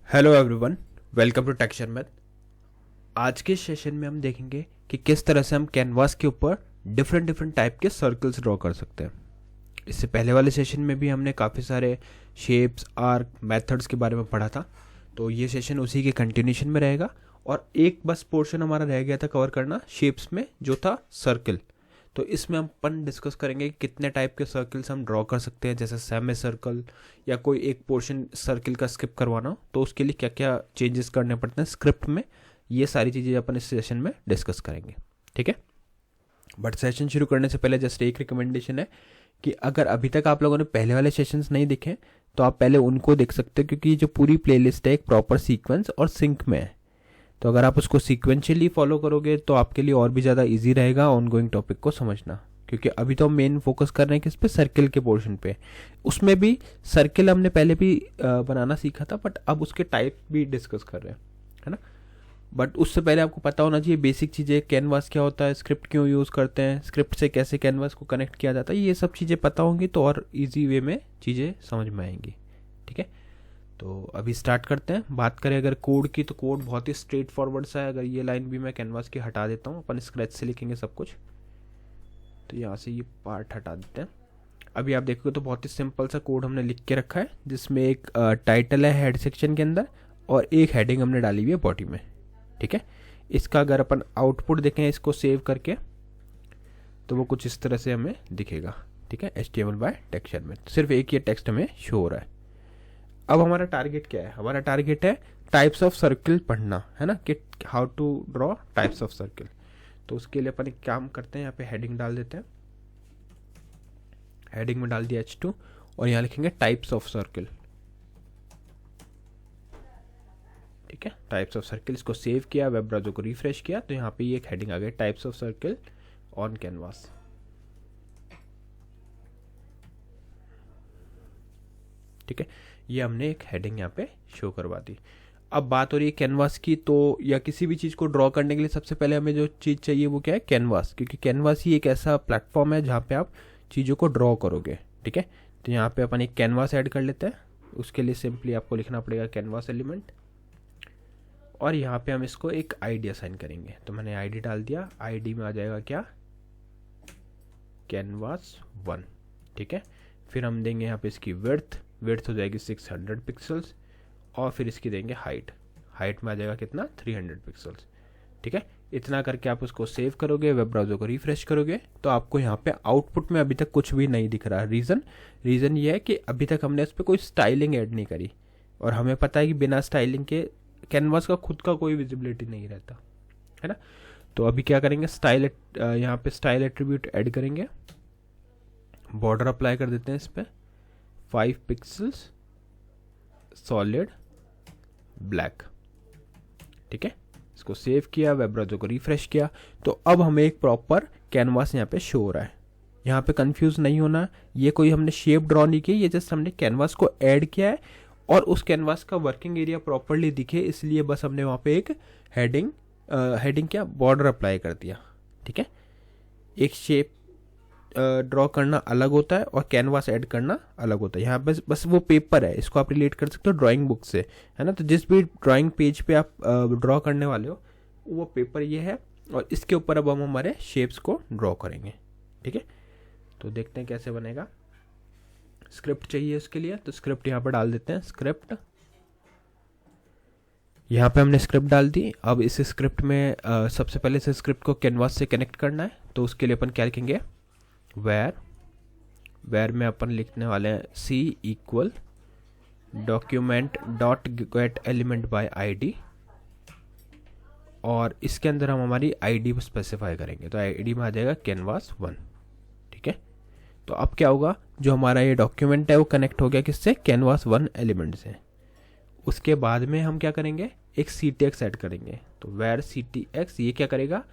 Hello everyone, welcome to texture math. आज के session में हम देखेंगे कि किस तरह से हम कैनवास के ऊपर डिफरेंट डिफरेंट टाइप के सर्कल्स ड्रॉ कर सकते हैं। इससे पहले वाले सेशन में भी हमने काफ़ी सारे शेप्स, आर्क, मेथड्स के बारे में पढ़ा था, तो ये सेशन उसी के कंटिन्यूशन में रहेगा। और एक बस पोर्शन हमारा रह गया था कवर करना शेप्स में, जो था सर्कल। तो इसमें हम अपन डिस्कस करेंगे कि कितने टाइप के सर्कल्स हम ड्रॉ कर सकते हैं, जैसे सेमी सर्कल या कोई एक पोर्शन सर्कल का स्किप करवाना हो तो उसके लिए क्या क्या चेंजेस करने पड़ते हैं स्क्रिप्ट में। ये सारी चीज़ें अपन इस सेशन में डिस्कस करेंगे, ठीक है। बट सेशन शुरू करने से पहले जस्ट एक रिकमेंडेशन है कि अगर अभी तक आप लोगों ने पहले वाले सेशंस नहीं देखे तो आप पहले उनको देख सकते हो, क्योंकि जो पूरी प्लेलिस्ट है एक प्रॉपर सीक्वेंस और सिंक में है। तो अगर आप उसको सीक्वेंशियली फॉलो करोगे तो आपके लिए और भी ज़्यादा इजी रहेगा ऑनगोइंग टॉपिक को समझना, क्योंकि अभी तो हम मेन फोकस कर रहे हैं किस पे, सर्कल के पोर्शन पे। उसमें भी सर्कल हमने पहले भी बनाना सीखा था, बट अब उसके टाइप भी डिस्कस कर रहे हैं, है ना। बट उससे पहले आपको पता होना चाहिए बेसिक चीज़ें, कैनवास क्या होता है, स्क्रिप्ट क्यों यूज़ करते हैं, स्क्रिप्ट से कैसे कैनवास को कनेक्ट किया जाता है। ये सब चीज़ें पता होंगी तो और ईजी वे में चीज़ें समझ में आएंगी, ठीक है। तो अभी स्टार्ट करते हैं। बात करें अगर कोड की, तो कोड बहुत ही स्ट्रेट फॉरवर्ड सा है। अगर ये लाइन भी मैं कैनवास की हटा देता हूँ, अपन स्क्रैच से लिखेंगे सब कुछ, तो यहाँ से ये पार्ट हटा देते हैं। अभी आप देखोगे तो बहुत ही सिंपल सा कोड हमने लिख के रखा है, जिसमें एक टाइटल है हेड सेक्शन के अंदर और एक हेडिंग हमने डाली हुई है बॉडी में, ठीक है। इसका अगर अपन आउटपुट देखें इसको सेव करके, तो वो कुछ इस तरह से हमें दिखेगा, ठीक है। HTML बाय टेक्सचर में सिर्फ एक ये टेक्स्ट हमें शो हो रहा है। अब हमारा टारगेट क्या है? हमारा टारगेट है टाइप्स ऑफ सर्कल पढ़ना, है ना, कि how to draw types of circle. तो उसके लिए अपन एक काम करते हैं, यहाँ पे हेडिंग डाल देते हैं। हेडिंग में डाल दिया H2 और यहाँ लिखेंगे टाइप्स ऑफ सर्कल, ठीक है। टाइप्स ऑफ सर्कल, इसको सेव किया, वेब ब्राउज़र को रिफ्रेश किया, तो यहाँ पे ये एक हेडिंग आ गई, types of circle on canvas, ठीक है। ये हमने एक हेडिंग यहाँ पे शो करवा दी। अब बात हो रही है कैनवास की, तो या किसी भी चीज़ को ड्रॉ करने के लिए सबसे पहले हमें जो चीज़ चाहिए वो क्या है? कैनवास, क्योंकि कैनवास ही एक ऐसा प्लेटफॉर्म है जहाँ पे आप चीज़ों को ड्रॉ करोगे, ठीक है। तो यहाँ पे अपन एक कैनवास ऐड कर लेते हैं। उसके लिए सिंपली आपको लिखना पड़ेगा कैनवास एलिमेंट, और यहाँ पे हम इसको एक आईडी असाइन करेंगे। तो मैंने आईडी डाल दिया, आईडी में आ जाएगा क्या? कैनवास 1, ठीक है। फिर हम देंगे यहाँ पे इसकी विड्थ हो जाएगी 600 पिक्सल्स, और फिर इसकी देंगे हाइट में आ जाएगा कितना? 300 पिक्सल्स, ठीक है। इतना करके आप उसको सेव करोगे, वेब ब्राउज़र को रिफ्रेश करोगे, तो आपको यहाँ पे आउटपुट में अभी तक कुछ भी नहीं दिख रहा। रीज़न ये है कि अभी तक हमने इस पर कोई स्टाइलिंग ऐड नहीं करी, और हमें पता है कि बिना स्टाइलिंग के कैनवास का खुद का कोई विजिबिलिटी नहीं रहता, है ना। तो अभी क्या करेंगे, यहाँ पे स्टाइल एट्रीब्यूट ऐड करेंगे, बॉर्डर अप्लाई कर देते हैं इस पर 5 पिक्सल्स सॉलिड ब्लैक, ठीक है। इसको सेव किया, वेब ब्राउज़र को रिफ्रेश किया, तो अब हमें एक प्रॉपर कैनवास यहाँ पे शो हो रहा है। यहाँ पे कंफ्यूज नहीं होना, ये कोई हमने शेप ड्रॉ नहीं की, ये जस्ट हमने कैनवास को ऐड किया है, और उस कैनवास का वर्किंग एरिया प्रॉपरली दिखे इसलिए बस हमने वहाँ पे एक हेडिंग क्या, बॉर्डर अप्लाई कर दिया, ठीक है। एक शेप ड्रॉ करना अलग होता है और कैनवास ऐड करना अलग होता है। यहाँ बस वो पेपर है, इसको आप रिलेट कर सकते हो ड्राइंग बुक से, है ना। तो जिस भी ड्राइंग पेज पे आप ड्रॉ करने वाले हो वो पेपर ये है, और इसके ऊपर अब हम हमारे शेप्स को ड्रॉ करेंगे, ठीक है। तो देखते हैं कैसे बनेगा। स्क्रिप्ट चाहिए इसके लिए, तो स्क्रिप्ट यहाँ पर डाल देते हैं। स्क्रिप्ट, यहाँ पे हमने स्क्रिप्ट डाल दी। अब इस स्क्रिप्ट में सबसे पहले इस स्क्रिप्ट को कैनवास से कनेक्ट करना है, तो उसके लिए अपन क्या लिखेंगे, वेर में अपन लिखने वाले हैं C equal document dot gate element by ID, और इसके अंदर हम हमारी ID स्पेसिफाई करेंगे, तो ID में आ जाएगा कैनवास 1, ठीक है। तो अब क्या होगा, जो हमारा ये डॉक्यूमेंट है वो कनेक्ट हो गया किससे? कैनवास 1 एलिमेंट से। उसके बाद में हम क्या करेंगे, एक CTX ऐड करेंगे। तो वेर CTX ये क्या करेगा,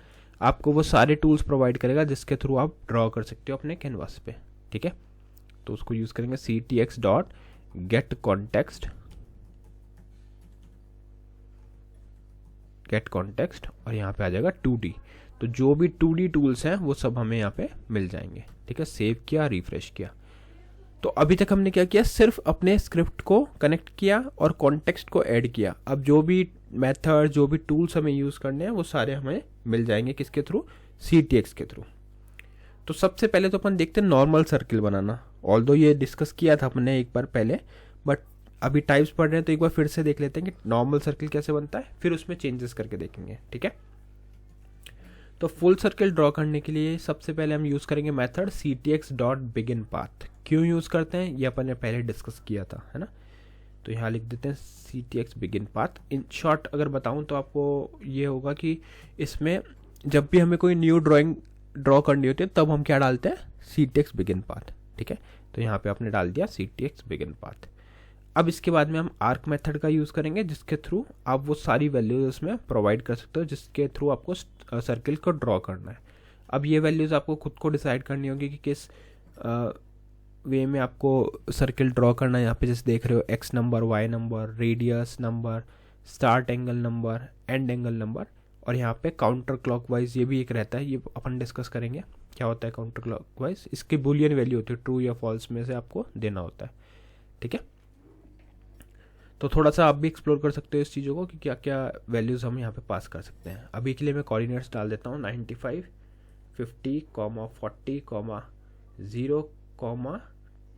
आपको वो सारे टूल्स प्रोवाइड करेगा जिसके थ्रू आप ड्रॉ कर सकते हो अपने कैनवास पे, ठीक है। तो उसको यूज़ करेंगे CTX डॉट गेट कॉन्टेक्स्ट, और यहाँ पे आ जाएगा 2D। तो जो भी 2D टूल्स हैं वो सब हमें यहाँ पे मिल जाएंगे, ठीक है। सेव किया, रिफ्रेश किया। तो अभी तक हमने क्या किया, सिर्फ अपने स्क्रिप्ट को कनेक्ट किया और कॉन्टेक्स्ट को ऐड किया। अब जो भी मेथड, जो भी टूल्स हमें यूज़ करने हैं वो सारे हमें मिल जाएंगे किसके थ्रू, CTX के थ्रू। तो सबसे पहले तो अपन देखते हैं नॉर्मल सर्किल बनाना। ऑल्दो ये डिस्कस किया था हमने एक बार पहले, बट अभी टाइप्स पढ़ रहे हैं तो एक बार फिर से देख लेते हैं कि नॉर्मल सर्किल कैसे बनता है, फिर उसमें चेंजेस करके देखेंगे, ठीक है। तो फुल सर्किल ड्रॉ करने के लिए सबसे पहले हम यूज़ करेंगे मेथड CTX.BeginPath। क्यों यूज़ करते हैं ये अपन ने पहले डिस्कस किया था, है ना। तो यहाँ लिख देते हैं CTX.BeginPath। इन शॉर्ट अगर बताऊँ तो आपको ये होगा कि इसमें जब भी हमें कोई न्यू ड्रॉ करनी होती है तब हम क्या डालते हैं, CTX.BeginPath, ठीक है। तो यहाँ पे आपने डाल दिया CTX.BeginPath। अब इसके बाद में हम आर्क मेथड का यूज़ करेंगे, जिसके थ्रू आप वो सारी वैल्यूज उसमें प्रोवाइड कर सकते हो जिसके थ्रू आपको सर्किल को ड्रॉ करना है। अब ये वैल्यूज़ आपको खुद को डिसाइड करनी होगी कि किस वे में आपको सर्किल ड्रॉ करना है। यहाँ पे जैसे देख रहे हो X number, Y number, radius number, start angle number, end angle number, और यहाँ पे काउंटर क्लॉकवाइज ये भी एक रहता है, ये अपन डिस्कस करेंगे क्या होता है काउंटर क्लॉकवाइज। इसकी बुलियन वैल्यू होती है, ट्रू या फॉल्स में से आपको देना होता है, ठीक है। तो थोड़ा सा आप भी एक्सप्लोर कर सकते हो इस चीज़ों को कि क्या क्या वैल्यूज़ हम यहाँ पे पास कर सकते हैं। अभी के लिए मैं कोऑर्डिनेट्स डाल देता हूँ 95, 50, 40, 0,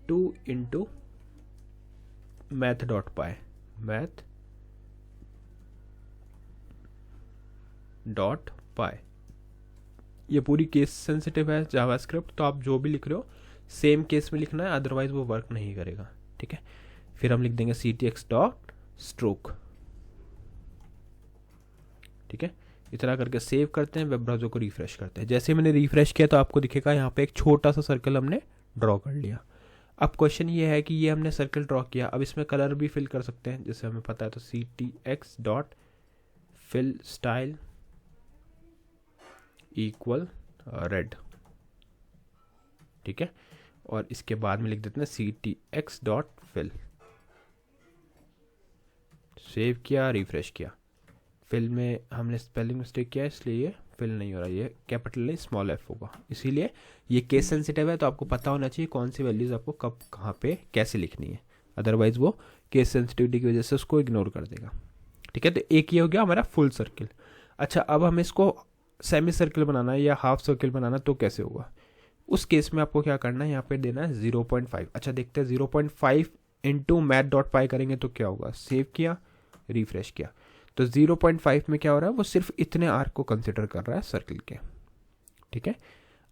2 इंटू math.py, math.py। ये पूरी केस सेंसिटिव है जावास्क्रिप्ट, तो आप जो भी लिख रहे हो सेम केस में लिखना है, अदरवाइज वो वर्क नहीं करेगा, ठीक है। फिर हम लिख देंगे CTX.stroke, ठीक है। इतना करके सेव करते हैं, वेब ब्राउज़र को रिफ्रेश करते हैं। जैसे मैंने रिफ्रेश किया तो आपको दिखेगा यहाँ पे एक छोटा सा सर्कल हमने ड्रॉ कर लिया। अब क्वेश्चन ये है कि ये हमने सर्कल ड्रॉ किया, अब इसमें कलर भी फिल कर सकते हैं जैसे हमें पता है। तो CTX.fill_style इक्वल रेड, ठीक है। और इसके बाद में लिख देते हैं CTX.fill। सेव किया, रिफ्रेश किया। फिल में हमने स्पेलिंग मिस्टेक किया इसलिए ये फिल नहीं हो रहा, ये कैपिटल नहीं स्मॉल f होगा, इसीलिए ये केस सेंसिटिव है। तो आपको पता होना चाहिए कौन सी वैल्यूज़ आपको कब कहाँ पे कैसे लिखनी है, अदरवाइज वो केस सेंसिटिविटी की वजह से उसको इग्नोर कर देगा, ठीक है। तो एक ये हो गया हमारा फुल सर्किल। अच्छा, अब हमें इसको सेमी सर्किल बनाना है या हाफ सर्किल बनाना, तो कैसे होगा। उस केस में आपको क्या करना है, यहाँ पे देना है 0.5। अच्छा, देखते हैं 0.5 इंटू math.py करेंगे तो क्या होगा। सेव किया, रिफ्रेश किया, तो 0.5 में क्या हो रहा है, वो सिर्फ इतने आर्क को कंसिडर कर रहा है सर्किल के, ठीक है।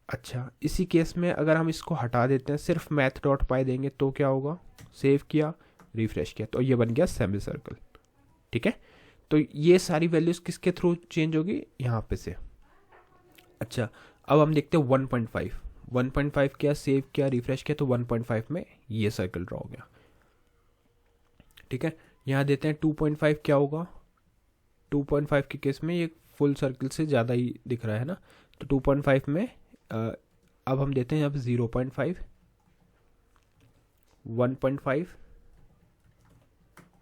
अच्छा, इसी केस में अगर हम इसको हटा देते हैं, सिर्फ math.py देंगे तो क्या होगा। सेव किया, रिफ्रेश किया, तो ये बन गया सेमी सर्कल, ठीक है। तो ये सारी वैल्यूज किसके थ्रू चेंज होगी, यहाँ पे से। अच्छा, अब हम देखते हैं 1.5 किया, सेव किया, रिफ्रेश किया, तो 1.5 में ये सर्कल ड्रॉ हो गया, ठीक है। यहाँ देते हैं 2.5 क्या होगा। 2.5 के केस में ये फुल सर्किल से ज़्यादा ही दिख रहा है ना, तो 2.5 में अब हम देते हैं अब 0.5, 1.5।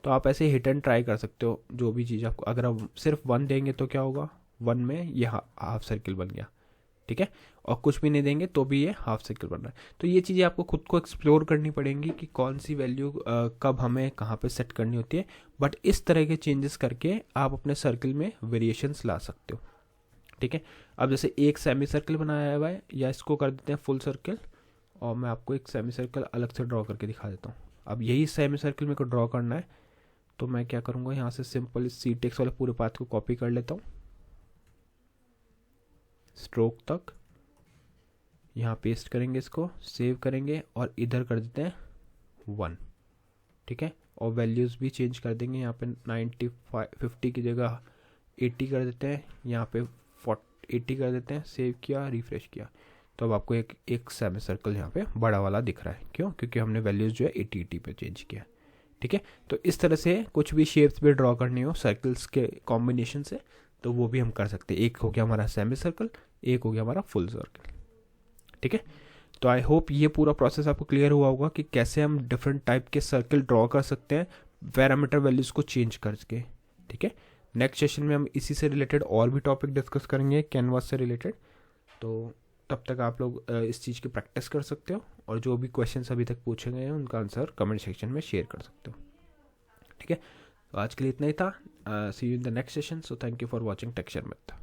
तो आप ऐसे हिट एंड ट्राई कर सकते हो जो भी चीज़ आपको। अगर आप सिर्फ 1 देंगे तो क्या होगा, 1 में ये हाफ सर्किल बन गया, ठीक है। और कुछ भी नहीं देंगे तो भी ये हाफ सर्किल बन रहा है। तो ये चीज़ें आपको खुद को एक्सप्लोर करनी पड़ेंगी कि कौन सी वैल्यू कब हमें कहाँ पे सेट करनी होती है। बट इस तरह के चेंजेस करके आप अपने सर्किल में वेरिएशंस ला सकते हो, ठीक है। अब जैसे एक सेमी सर्किल बनाया हुआ है, या इसको कर देते हैं फुल सर्किल, और मैं आपको एक सेमी सर्किल अलग से ड्रॉ करके दिखा देता हूँ। अब यही सेमी सर्किल मेरे को ड्रॉ करना है, तो मैं क्या करूँगा, यहाँ से सिंपल इस CTX वाले पूरे पाथ को कॉपी कर लेता हूँ स्ट्रोक तक, यहाँ पेस्ट करेंगे, इसको सेव करेंगे और इधर कर देते हैं 1, ठीक है। और वैल्यूज़ भी चेंज कर देंगे, यहाँ पे 50 की जगह 80 कर देते हैं, यहाँ पे 80 कर देते हैं। सेव किया, रिफ्रेश किया, तो अब आपको एक सेमी सर्कल यहाँ पे बड़ा वाला दिख रहा है। क्यों, क्योंकि हमने वैल्यूज़ जो है 80 पे चेंज किया, ठीक है। तो इस तरह से कुछ भी शेप्स भी ड्रॉ करनी हो सर्कल्स के कॉम्बिनेशन से, तो वो भी हम कर सकते हैं। एक हो गया हमारा सेमी सर्कल, एक हो गया हमारा फुल सर्कल, ठीक है। तो आई होप ये पूरा प्रोसेस आपको क्लियर हुआ होगा कि कैसे हम डिफरेंट टाइप के सर्कल ड्रॉ कर सकते हैं पैरामीटर वैल्यूज़ को चेंज करके, ठीक है। नेक्स्ट सेशन में हम इसी से रिलेटेड और भी टॉपिक डिस्कस करेंगे कैनवास से रिलेटेड। तो तब तक आप लोग इस चीज़ की प्रैक्टिस कर सकते हो, और जो भी क्वेश्चंस अभी तक पूछे गए हैं उनका आंसर कमेंट सेक्शन में शेयर कर सकते हो। ठीक है, तो आज के लिए इतना ही था। See you in the next session. So thank you for watching Texture meth.